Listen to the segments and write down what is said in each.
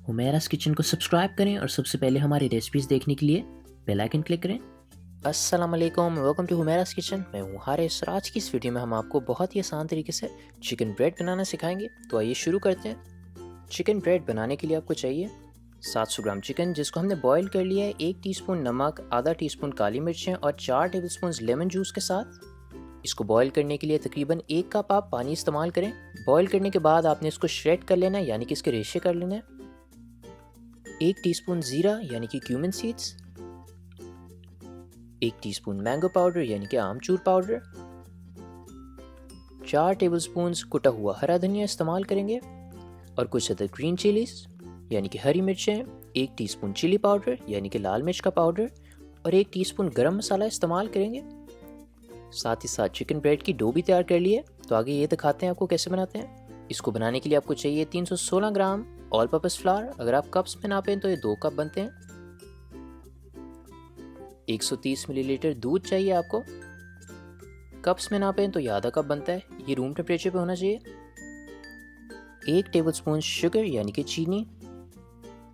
हुमैरास kitchen को subscribe करें और सबसे पहले हमारी रेसिपीज़ देखने के लिए बेल आइकन क्लिक करें। अस्सलाम वालेकुम, वेलकम टू हुमैरास किचन। मैं हूँ हारिस। आज की इस वीडियो में हम आपको बहुत ही आसान तरीके से चिकन ब्रेड बनाना सिखाएंगे। तो आइए शुरू करते हैं। चिकन ब्रेड बनाने के लिए आपको चाहिए 700 ग्राम चिकन, जिसको हमने बॉईल कर लिया है। 1 टीस्पून नमक, आधा टीस्पून काली मिर्चें और 4 टेबलस्पून लेमन जूस के साथ। इसको बॉईल करने के लिए तकरीबन 1 कप आप पानी इस्तेमाल करें। बॉईल करने के बाद आपने इसको श्रेड कर लेना है, यानी कि इसके रेशे कर लेना है। 1 टीस्पून जीरा यानी कि cumin seeds, 1 teaspoon mango powder यानी कि आमचूर पाउडर, 4 टेबलस्पून कुटा हुआ हरा धनिया इस्तेमाल करेंगे और कुछ अदर ग्रीन चिलीज यानी कि हरी मिर्चें, 1 टीस्पून चिली पाउडर यानी कि लाल मिर्च का पाउडर और 1 टीस्पून गरम मसाला इस्तेमाल करेंगे। साथ ही साथ चिकन ब्रेड की डो भी तैयार कर ली है। तो आगे ये दिखाते हैं आपको कैसे बनाते हैं। इसको बनाने के लिए आपको चाहिए 316 ग्राम ऑल पर्पस फ्लावर। अगर आप कप्स में नापें तो ये 2 कप बनते हैं। 130 मिलीलीटर दूध चाहिए आपको। कप्स में नापें तो ये आधा कप बनता है। ये रूम टेम्परेचर पे होना चाहिए। 1 टेबलस्पून शुगर यानी कि चीनी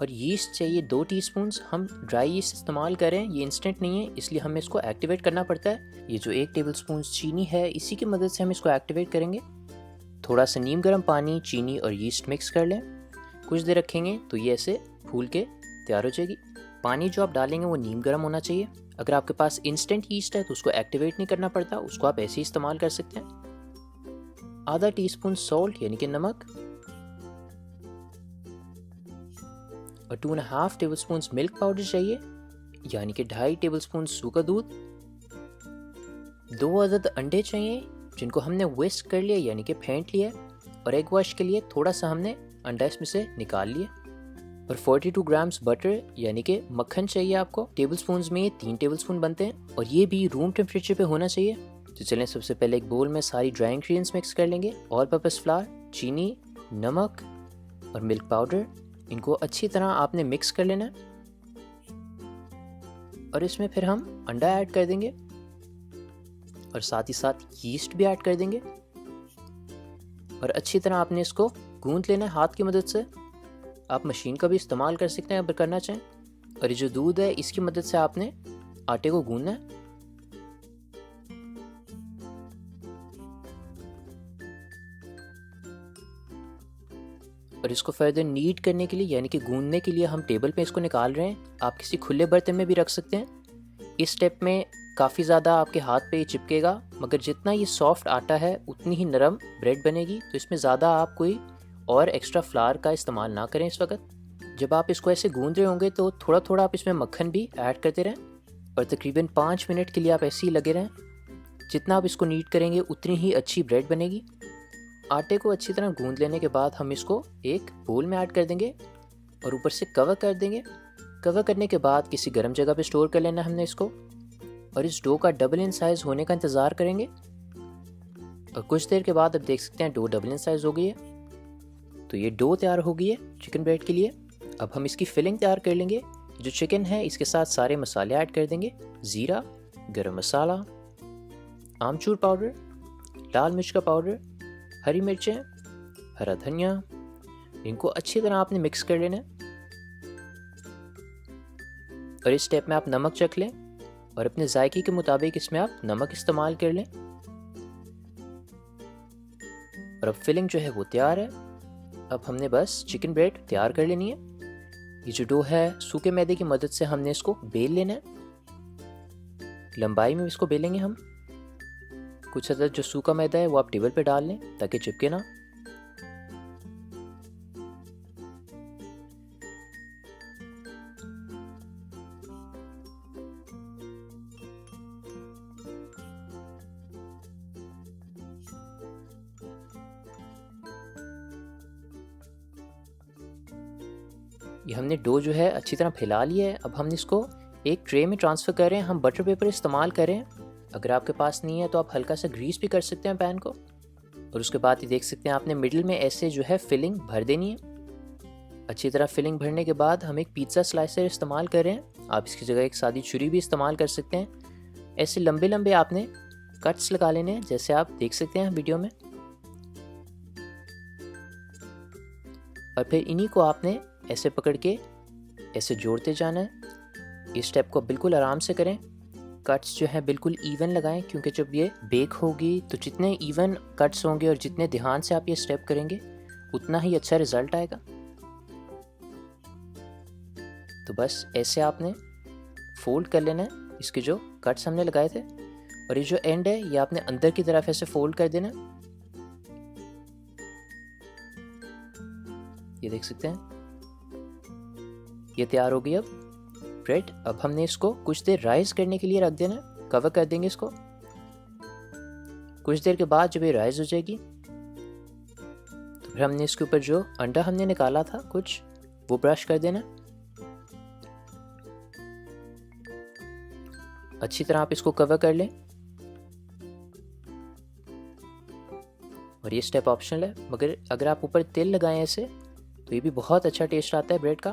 और यीस्ट चाहिए 2 टीस्पून। हम ड्राई यीस्ट इस्तेमाल करें, ये इंस्टेंट नहीं है, इसलिए हमें इसको एक्टिवेट करना पड़ता है। ये जो 1 टेबलस्पून चीनी है, इसी की मदद से हम इसको एक्टिवेट करेंगे। थोड़ा सा नीम गर्म पानी, चीनी और यीस्ट मिक्स कर लें। कुछ देर रखेंगे तो ये ऐसे फूल के तैयार हो जाएगी। पानी जो आप डालेंगे वो नीम गर्म होना चाहिए। अगर आपके पास इंस्टेंट यीस्ट है तो उसको एक्टिवेट नहीं करना पड़ता, उसको आप ऐसे ही इस्तेमाल कर सकते हैं। आधा टीस्पून सॉल्ट यानी कि नमक और 2.5 टेबलस्पून मिल्क पाउडर चाहिए, यानी कि 2.5 टेबलस्पून सूखा दूध। 2 अदद अंडे चाहिए जिनको हमने विस्क कर लिया यानी कि फेंट लिया। और एग वॉश के लिए थोड़ा सा हमने अंडा इसमें से निकाल लिया। और 42 ग्राम्स बटर यानी कि मक्खन चाहिए आपको। टेबलस्पून में 3 टेबलस्पून बनते हैं और ये भी रूम टेम्परेचर पे होना चाहिए। तो चलें, सबसे पहले एक बोल में सारी ड्राई इंग्रेडिएंट्स मिक्स कर लेंगे। ऑल पर्पस फ्लावर, चीनी, नमक और मिल्क पाउडर, इनको अच्छी तरह आपने मिक्स कर लेना है। और इसमें फिर हम अंडा ऐड कर देंगे और साथ ही साथ यीस्ट भी ऐड कर देंगे और अच्छी तरह आपने इसको गूंथ लेना है हाथ की मदद से। आप मशीन का भी इस्तेमाल कर सकते हैं अगर करना चाहें। और ये जो दूध है, इसकी मदद से आपने आटे को गूंथना है। और इसको फर्दर नीट करने के लिए यानी कि गूंथने के लिए हम टेबल पे इसको निकाल रहे हैं। आप किसी खुले बर्तन में भी रख सकते हैं। इस स्टेप में काफ़ी ज़्यादा आपके हाथ पे ये चिपकेगा, मगर जितना ये सॉफ्ट आटा है उतनी ही नरम ब्रेड बनेगी। तो इसमें ज़्यादा आप कोई और एक्स्ट्रा फ्लावर का इस्तेमाल ना करें इस वक्त। जब आप इसको ऐसे गूंद रहे होंगे तो थोड़ा थोड़ा आप इसमें मक्खन भी ऐड करते रहें और तकरीबन 5 मिनट के लिए आप ऐसे ही लगे रहें। जितना आप इसको नीट करेंगे उतनी ही अच्छी ब्रेड बनेगी। आटे को अच्छी तरह गूंद लेने के बाद हम इसको एक बोल में ऐड कर देंगे और ऊपर से कवर कर देंगे। कवर करने के बाद किसी गर्म जगह पे स्टोर कर लेना हमने इसको। और इस डो का डबल इन साइज़ होने का इंतज़ार करेंगे। और कुछ देर के बाद अब देख सकते हैं डो डबल इन साइज़ हो गई है। तो ये डो तैयार हो गई है चिकन ब्रेड के लिए। अब हम इसकी फिलिंग तैयार कर लेंगे। जो चिकन है इसके साथ सारे मसाले ऐड कर देंगे। ज़ीरा, गरम मसाला, आमचूर पाउडर, लाल मिर्च का पाउडर, हरी मिर्चें, हरा धनिया, इनको अच्छी तरह आपने मिक्स कर लेना है। और इस स्टेप में आप नमक चख लें और अपने जायके के मुताबिक इसमें आप नमक इस्तेमाल कर लें। और अब फिलिंग जो है वो तैयार है। अब हमने बस चिकन ब्रेड तैयार कर लेनी है। ये जो डो है, सूखे मैदे की मदद से हमने इसको बेल लेना है। लंबाई में इसको बेलेंगे हम। कुछ अदद जो सूखा मैदा है वो आप टेबल पे डाल लें ताकि चिपके ना। ये हमने डो जो है अच्छी तरह फैला लिया है। अब हम इसको एक ट्रे में ट्रांसफ़र कर रहे हैं। हम बटर पेपर इस्तेमाल करें। अगर आपके पास नहीं है तो आप हल्का सा ग्रीस भी कर सकते हैं पैन को। और उसके बाद ये देख सकते हैं आपने मिडिल में ऐसे जो है फिलिंग भर देनी है। अच्छी तरह फिलिंग भरने के बाद हम एक पिज़्ज़ा स्लाइसर इस्तेमाल कर रहे हैं। आप इसकी जगह एक सादी छुरी भी इस्तेमाल कर सकते हैं। ऐसे लंबे लंबे आपने कट्स लगा लेने हैं, जैसे आप देख सकते हैं वीडियो में। और फिर इन्हीं को आपने ऐसे पकड़ के ऐसे जोड़ते जाना है। इस स्टेप को बिल्कुल आराम से करें। कट्स जो है बिल्कुल इवन लगाएं, क्योंकि जब ये बेक होगी तो जितने इवन कट्स होंगे और जितने ध्यान से आप ये स्टेप करेंगे उतना ही अच्छा रिजल्ट आएगा। तो बस ऐसे आपने फोल्ड कर लेना है इसके जो कट्स हमने लगाए थे, और ये जो एंड है ये आपने अंदर की तरफ ऐसे फोल्ड कर देना। ये देख सकते हैं, ये तैयार हो गई अब ब्रेड। अब हमने इसको कुछ देर राइज करने के लिए रख देना, कवर कर देंगे इसको। कुछ देर के बाद जब ये राइज हो जाएगी तो फिर हमने इसके ऊपर जो अंडा हमने निकाला था कुछ, वो ब्रश कर देना। अच्छी तरह आप इसको कवर कर लें, और ये स्टेप ऑप्शनल है, मगर अगर आप ऊपर तेल लगाएं ऐसे तो ये भी बहुत अच्छा टेस्ट आता है ब्रेड का।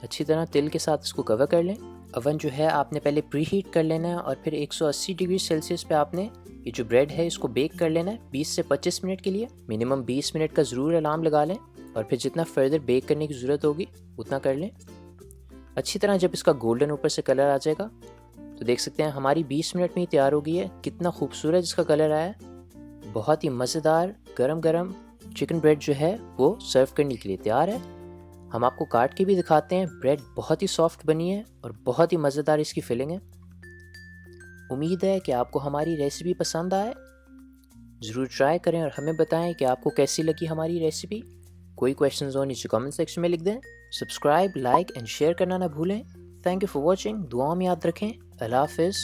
अच्छी तरह तेल के साथ इसको कवर कर लें। अवन जो है आपने पहले प्री हीट कर लेना है, और फिर 180 डिग्री सेल्सियस पे आपने ये जो ब्रेड है इसको बेक कर लेना है 20 से 25 मिनट के लिए। मिनिमम 20 मिनट का ज़रूर अलार्म लगा लें, और फिर जितना फर्दर बेक करने की ज़रूरत होगी उतना कर लें। अच्छी तरह जब इसका गोल्डन ऊपर से कलर आ जाएगा तो देख सकते हैं हमारी 20 मिनट में ही तैयार हो गई है। कितना खूबसूरत इसका कलर आया है। बहुत ही मज़ेदार गरम गरम चिकन ब्रेड जो है वो सर्व करने के लिए तैयार है। हम आपको काट के भी दिखाते हैं। ब्रेड बहुत ही सॉफ्ट बनी है और बहुत ही मज़ेदार इसकी फिलिंग है। उम्मीद है कि आपको हमारी रेसिपी पसंद आए। ज़रूर ट्राई करें और हमें बताएं कि आपको कैसी लगी हमारी रेसिपी। कोई क्वेश्चंस हो नीचे कमेंट सेक्शन में लिख दें। सब्सक्राइब, लाइक एंड शेयर करना ना भूलें। Thank you for watching. दुआ में याद रखें। अल्लाह हाफिज़।